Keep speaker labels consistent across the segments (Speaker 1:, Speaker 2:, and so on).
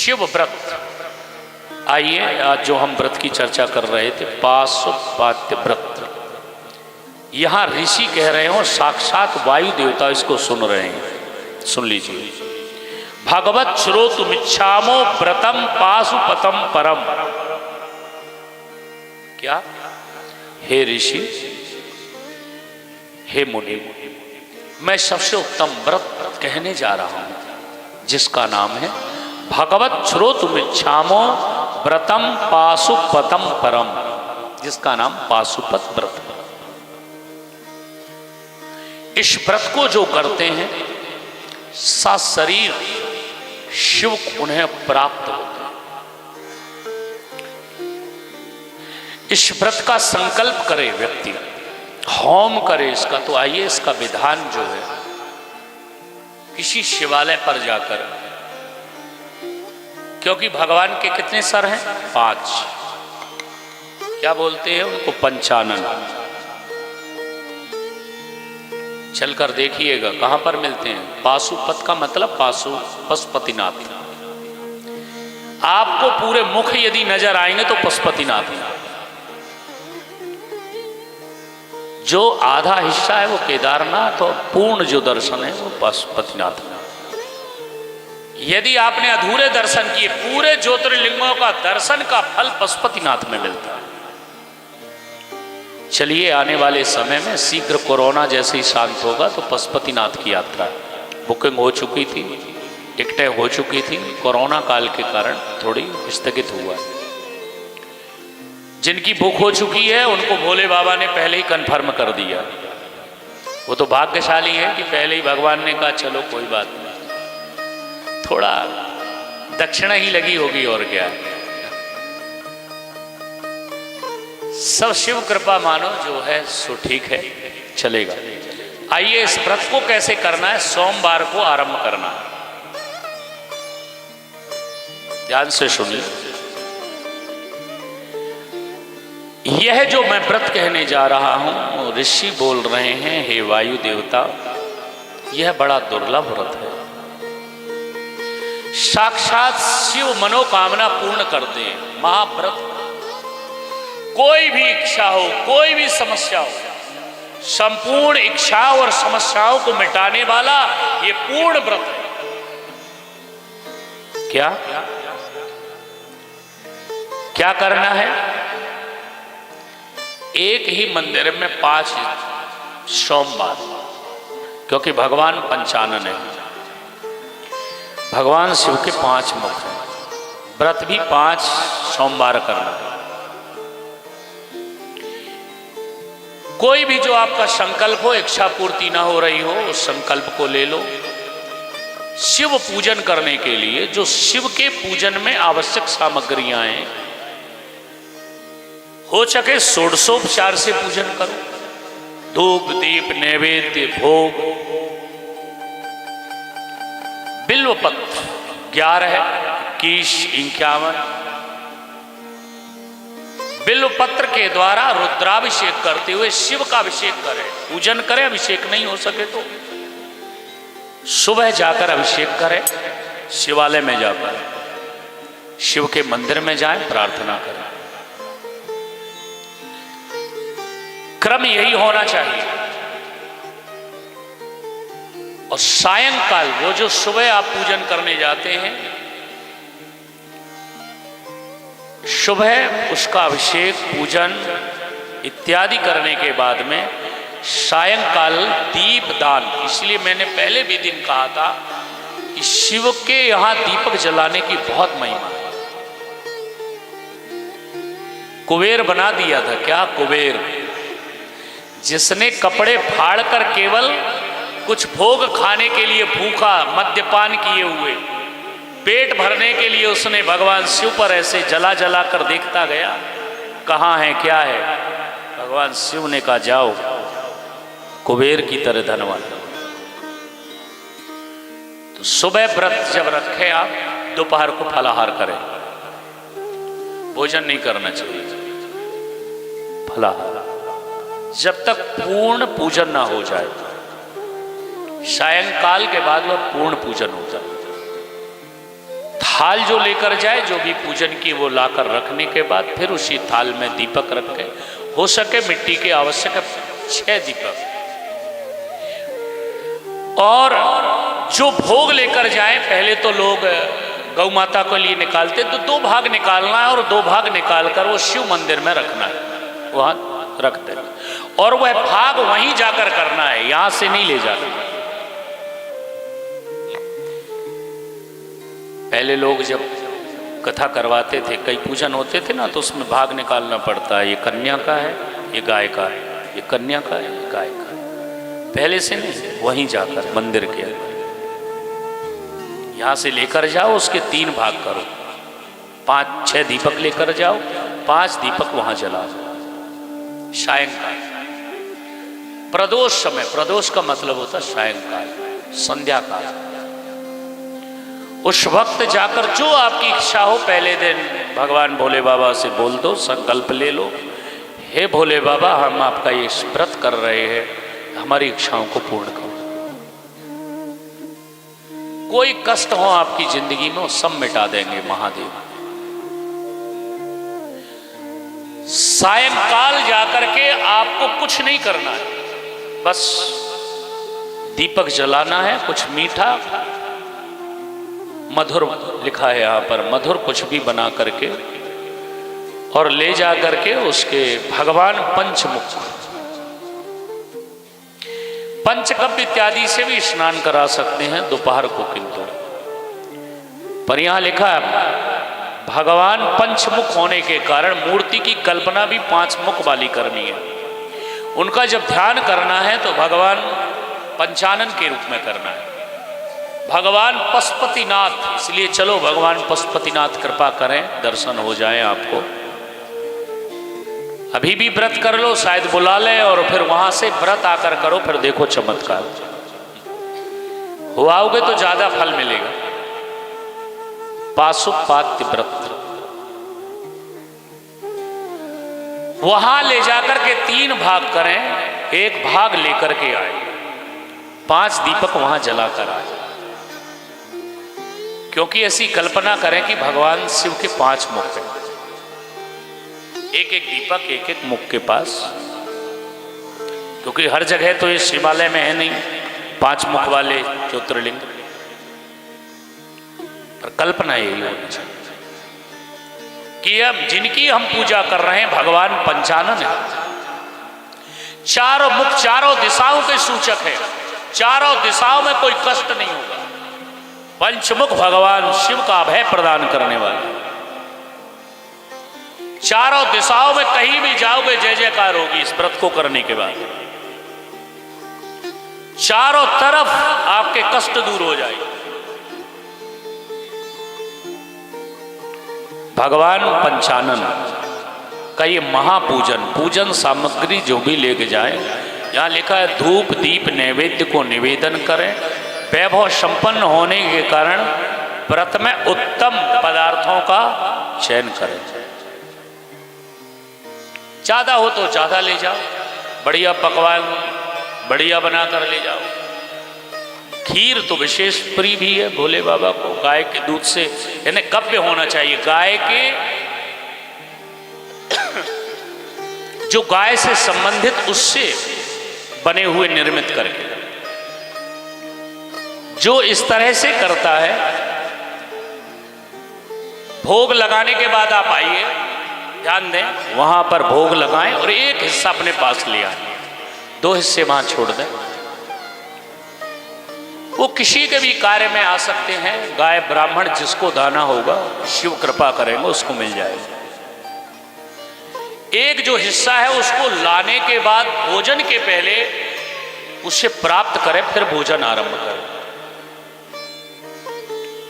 Speaker 1: शिव व्रत। आइए आज जो हम व्रत की चर्चा कर रहे थे, पाशुपात्य व्रत, यहां ऋषि कह रहे हो, साक्षात वायु देवता इसको सुन रहे हैं। सुन लीजिए, भगवत श्रोतुमिच्छामो व्रतम पाशुपतम परम। क्या? हे ऋषि, हे मुनि, मैं सबसे उत्तम व्रत कहने जा रहा हूं जिसका नाम है भगवत श्रोतुमिच्छामो व्रतम पाशुपतम परम, जिसका नाम पाशुपत व्रत। इस व्रत को जो करते हैं सा शरीर शिव उन्हें प्राप्त होता है। इस व्रत का संकल्प करे व्यक्ति, होम करे इसका। तो आइए इसका विधान जो है, किसी शिवालय पर जाकर, क्योंकि भगवान के कितने सर हैं? 5। क्या बोलते हैं उनको? पंचानन। चलकर देखिएगा कहां पर मिलते हैं। पाशुपत का मतलब पशुपतिनाथ। आपको पूरे मुख यदि नजर आएंगे तो पशुपतिनाथ है। जो आधा हिस्सा है वो केदारनाथ, और पूर्ण जो दर्शन है वो पशुपतिनाथ है। यदि आपने अधूरे दर्शन किए, पूरे ज्योतिर्लिंगों का दर्शन का फल पशुपतिनाथ में मिलता है। चलिए, आने वाले समय में शीघ्र कोरोना जैसे ही शांत होगा तो पशुपतिनाथ की यात्रा बुकिंग हो चुकी थी, टिकटें हो चुकी थी, कोरोना काल के कारण थोड़ी स्थगित हुआ। जिनकी बुक हो चुकी है उनको भोले बाबा ने पहले ही कंफर्म कर दिया। वो तो भाग्यशाली है कि पहले ही भगवान ने कहा चलो कोई बात नहीं, थोड़ा दक्षिणा ही लगी होगी और क्या। सब शिव कृपा मानो, जो है सो ठीक है, चलेगा। आइए इस व्रत को कैसे करना है। सोमवार को आरंभ करना है। ध्यान से सुनिए, यह जो मैं व्रत कहने जा रहा हूं, ऋषि बोल रहे हैं, हे वायु देवता, यह बड़ा दुर्लभ व्रत है। साक्षात शिव मनोकामना पूर्ण करते हैं। महाव्रत, कोई भी इच्छा हो, कोई भी समस्या हो, संपूर्ण इच्छाओं और समस्याओं को मिटाने वाला ये पूर्ण व्रत है। क्या क्या करना है? एक ही मंदिर में 5 सोमवार, क्योंकि भगवान पंचानन है, भगवान शिव के 5 मुख हैं। व्रत भी 5 सोमवार करना है। कोई भी जो आपका संकल्प हो, इच्छा पूर्ति ना हो रही हो, उस संकल्प को ले लो। शिव पूजन करने के लिए जो शिव के पूजन में आवश्यक सामग्रियां हैं, हो सके षोडशोपचार से पूजन करो। धूप, दीप, नैवेद्य, भोग, बिल्वपत्र 11, 21, 51 बिल्वपत्र के द्वारा रुद्राभिषेक करते हुए शिव का अभिषेक करें, पूजन करें। अभिषेक नहीं हो सके तो सुबह जाकर अभिषेक करें, शिवालय में जाकर, शिव के मंदिर में जाएं, प्रार्थना करें। क्रम यही होना चाहिए। और सायंकाल, वो जो सुबह आप पूजन करने जाते हैं, सुबह उसका अभिषेक, पूजन इत्यादि करने के बाद में सायंकाल दीप दान। इसलिए मैंने पहले भी दिन कहा था कि शिव के यहां दीपक जलाने की बहुत महिमा है। कुबेर बना दिया था। क्या कुबेर? जिसने कपड़े फाड़कर केवल कुछ भोग खाने के लिए भूखा, मद्यपान किए हुए, पेट भरने के लिए उसने भगवान शिव पर ऐसे जला जला कर देखता गया, कहाँ है, क्या है। भगवान शिव ने कहा जाओ, कुबेर की तरह धनवान। तो सुबह व्रत जब रखे आप, दोपहर को फलाहार करें, भोजन नहीं करना चाहिए, फलाहार, जब तक पूर्ण पूजन ना हो जाए। सायंकाल के बाद वह पूर्ण पूजन होता है। थाल जो लेकर जाए, जो भी पूजन की वो लाकर रखने के बाद फिर उसी थाल में दीपक रखे, हो सके मिट्टी के आवश्यक 6 दीपक। और जो भोग लेकर जाए, पहले तो लोग गौ माता के लिए निकालते, तो 2 भाग निकालना है और 2 भाग निकालकर वो शिव मंदिर में रखना है, वहां रखते हैं। और वह भाग वहीं जाकर करना है, यहां से नहीं ले जाना। पहले लोग जब कथा करवाते थे, कई पूजन होते थे ना, तो उसमें भाग निकालना पड़ता है, ये कन्या का है, ये गाय का है, ये कन्या का है, ये गाय का है। पहले से नहीं, वहीं जाकर मंदिर के अंदर यहां से लेकर जाओ, उसके 3 भाग करो, 5-6 दीपक लेकर जाओ, 5 दीपक वहां जलाओ। सायंकाल प्रदोष समय, प्रदोष का मतलब होता सायंकाल, संध्या काल। उस वक्त जाकर जो आपकी इच्छा हो, पहले दिन भगवान भोले बाबा से बोल दो, संकल्प ले लो, हे भोले बाबा, हम आपका ये व्रत कर रहे हैं, हमारी इच्छाओं को पूर्ण करो। कोई कष्ट हो आपकी जिंदगी में, वो सब मिटा देंगे महादेव। सायंकाल जाकर के आपको कुछ नहीं करना है, बस दीपक जलाना है, कुछ मीठा मधुर लिखा है यहां पर, मधुर कुछ भी बना करके और ले जा करके उसके भगवान पंचमुख, पंचकव्य इत्यादि से भी स्नान करा सकते हैं दोपहर को, किंतु पर यहां लिखा है भगवान पंचमुख होने के कारण मूर्ति की कल्पना भी 5 मुख वाली करनी है। उनका जब ध्यान करना है तो भगवान पंचानन के रूप में करना है, भगवान पशुपतिनाथ। इसलिए चलो भगवान पशुपतिनाथ कृपा करें, दर्शन हो जाए आपको। अभी भी व्रत कर लो, शायद बुला ले, और फिर वहां से व्रत आकर करो, फिर देखो चमत्कार हो आओगे तो ज्यादा फल मिलेगा। पाशुपात्य व्रत, वहां ले जाकर के 3 भाग करें, 1 भाग लेकर के आए, 5 दीपक वहां जलाकर आए। क्योंकि ऐसी कल्पना करें कि भगवान शिव के 5 मुख हैं, एक दीपक एक मुख के पास, क्योंकि हर जगह तो ये शिवालय में है नहीं 5 मुख वाले ज्योतिर्लिंग, पर कल्पना यही होनी चाहिए कि अब जिनकी हम पूजा कर रहे हैं भगवान पंचानन है, चारों मुख चारों दिशाओं के सूचक है, चारों दिशाओं में कोई कष्ट नहीं होगा। पंचमुख भगवान शिव का अभय प्रदान करने वाले, चारों दिशाओं में कहीं भी जाओगे जय जयकार होगी इस व्रत को करने के बाद, चारों तरफ आपके कष्ट दूर हो जाएंगे। भगवान पंचानन का ये महापूजन, पूजन सामग्री जो भी लेके जाए, यहां लिखा है धूप दीप नैवेद्य को निवेदन करें, वैभव संपन्न होने के कारण व्रत में उत्तम पदार्थों का चयन करें। ज्यादा हो तो ज्यादा ले जाओ, बढ़िया पकवान बढ़िया बनाकर ले जाओ। खीर तो विशेष प्रिय भी है भोले बाबा को, गाय के दूध से, यानी कव्य होना चाहिए, गाय के जो गाय से संबंधित उससे बने हुए निर्मित करके, जो इस तरह से करता है। भोग लगाने के बाद आप आइए, ध्यान दें, वहां पर भोग लगाएं और 1 हिस्सा अपने पास ले आए, 2 हिस्से वहां छोड़ दें। वो किसी के भी कार्य में आ सकते हैं, गाय ब्राह्मण जिसको दाना होगा शिव कृपा करेंगे उसको मिल जाएगा। एक जो हिस्सा है उसको लाने के बाद भोजन के पहले उसे प्राप्त करें, फिर भोजन आरंभ करें।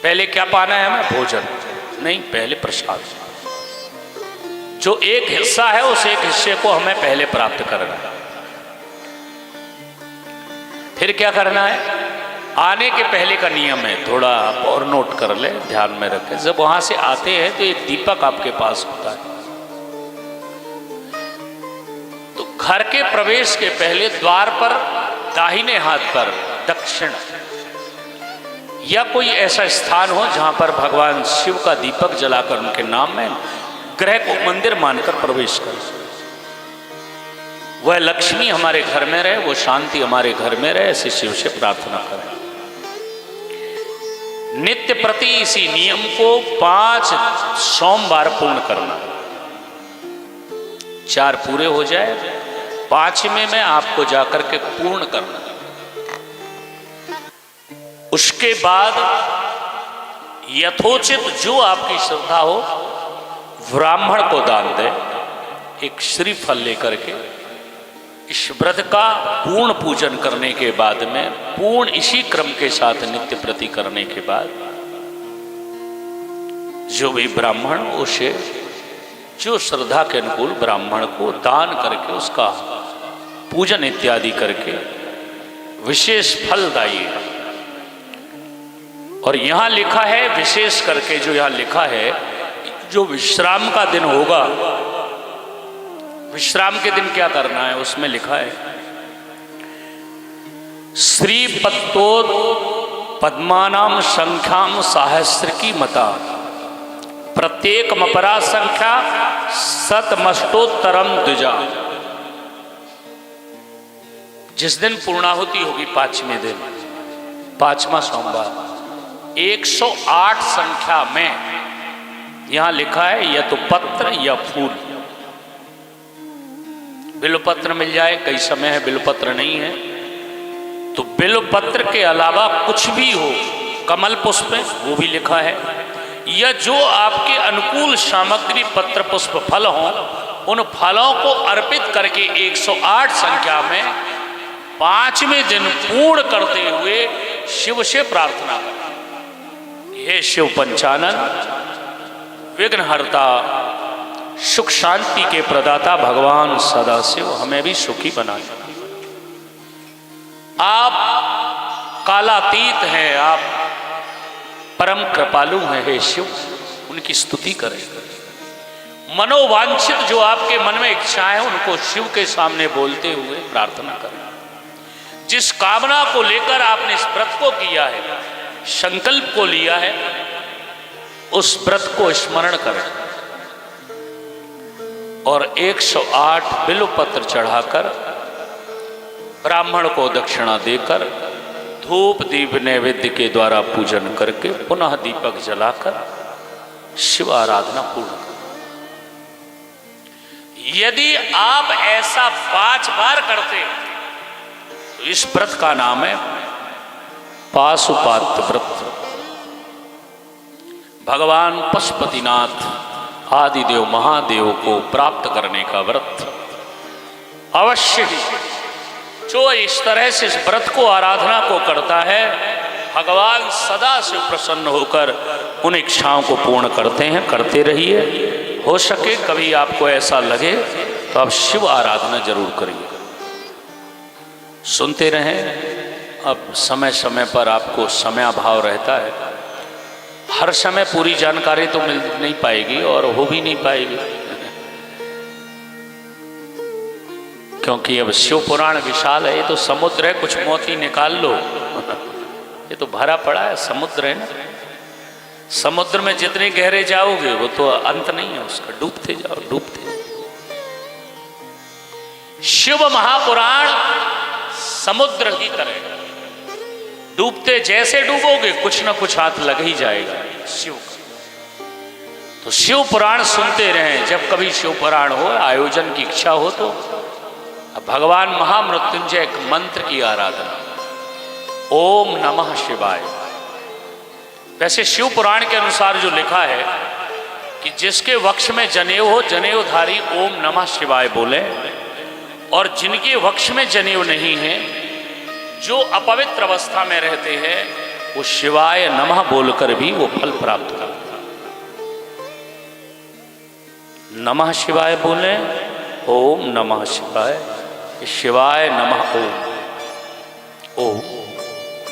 Speaker 1: पहले क्या पाना है हमें? भोजन नहीं, पहले प्रसाद। जो एक हिस्सा है उस एक हिस्से को हमें पहले प्राप्त करना है। फिर क्या करना है? आने के पहले का नियम है, थोड़ा आप और नोट कर ले, ध्यान में रखें। जब वहां से आते हैं तो एक दीपक आपके पास होता है, तो घर के प्रवेश के पहले द्वार पर दाहिने हाथ पर दक्षिण या कोई ऐसा स्थान हो जहां पर भगवान शिव का दीपक जलाकर उनके नाम में ग्रह को मंदिर मानकर प्रवेश करें। वह लक्ष्मी हमारे घर में रहे, वो शांति हमारे घर में रहे, ऐसे शिव से प्रार्थना करें। नित्य प्रति इसी नियम को 5 सोमवार पूर्ण करना। 4 पूरे हो जाए, 5वें में आपको जाकर के पूर्ण करना। उसके बाद यथोचित जो आपकी श्रद्धा हो ब्राह्मण को दान दे। एक श्रीफल लेकर के इस व्रत का पूर्ण पूजन करने के बाद में, पूर्ण इसी क्रम के साथ नित्य प्रति करने के बाद, जो भी ब्राह्मण उसे जो श्रद्धा के अनुकूल ब्राह्मण को दान करके उसका पूजन इत्यादि करके विशेष फल दाइए। और यहां लिखा है, विशेष करके जो यहां लिखा है, जो विश्राम का दिन होगा, विश्राम के दिन क्या करना है उसमें लिखा है, श्रीपत्तोद पद्मानाम संख्याम सहस्र की मता प्रत्येक मपरा संख्या शतमष्टोत्तरम द्विजा। जिस दिन पूर्णाहुति होगी 5वें दिन, 5वां सोमवार, 108 संख्या में यहां लिखा है या तो पत्र या फूल। बिल्वपत्र मिल जाए, कई समय है बिल्वपत्र नहीं है तो बिल्वपत्र के अलावा कुछ भी हो, कमल पुष्प वो भी लिखा है, या जो आपके अनुकूल सामग्री पत्र पुष्प फल हों, उन फलों को अर्पित करके 108 संख्या में 5वें दिन पूर्ण करते हुए शिव से प्रार्थना करें। हे शिव पंचानन, विघ्नहर्ता, सुख शांति के प्रदाता भगवान सदाशिव, हमें भी सुखी बनाए। आप कालातीत हैं, आप परम कृपालु हैं। हे शिव, उनकी स्तुति करें। मनोवांछित जो आपके मन में इच्छाएं उनको शिव के सामने बोलते हुए प्रार्थना करें। जिस कामना को लेकर आपने इस व्रत को किया है, संकल्प को लिया है, उस व्रत को स्मरण करें और 108 बिल्वपत्र चढ़ाकर ब्राह्मण को दक्षिणा देकर धूप दीप नैवेद्य के द्वारा पूजन करके पुनः दीपक जलाकर शिव आराधना पूर्ण करें। यदि आप ऐसा 5 बार करते तो इस व्रत का नाम है पाशुपात व्रत। भगवान पशुपतिनाथ आदिदेव महादेव को प्राप्त करने का व्रत। अवश्य ही जो इस तरह से इस व्रत को आराधना को करता है, भगवान सदा से प्रसन्न होकर उन इच्छाओं को पूर्ण करते हैं। करते रहिए। हो सके कभी आपको ऐसा लगे तो आप शिव आराधना जरूर करिए। सुनते रहें। अब समय समय पर आपको समयाभाव रहता है, हर समय पूरी जानकारी तो मिल नहीं पाएगी और हो भी नहीं पाएगी, क्योंकि अब शिव पुराण विशाल है। ये तो समुद्र है, कुछ मोती निकाल लो ये तो भरा पड़ा है, समुद्र है ना। समुद्र में जितने गहरे जाओगे वो तो अंत नहीं है उसका, डूबते जाओ डूबते जाओ। शिव महापुराण समुद्र की तरह, डूबते जैसे डूबोगे कुछ ना कुछ हाथ लग ही जाएगा शिव का। तो शिव पुराण सुनते रहें। जब कभी शिव पुराण हो, आयोजन की इच्छा हो तो भगवान महामृत्युंजय एक मंत्र की आराधना, ओम नमः शिवाय। वैसे शिव पुराण के अनुसार जो लिखा है कि जिसके वक्ष में जनेऊ हो, जनेऊधारी ओम नमः शिवाय बोले, और जिनके वक्ष में जनेऊ नहीं है, जो अपवित्र अवस्था में रहते हैं, वो शिवाय नमः बोलकर भी वो फल प्राप्त करते हैं। नमः शिवाय बोले, ओम नमः शिवाय, शिवाय नमः ओम। ओम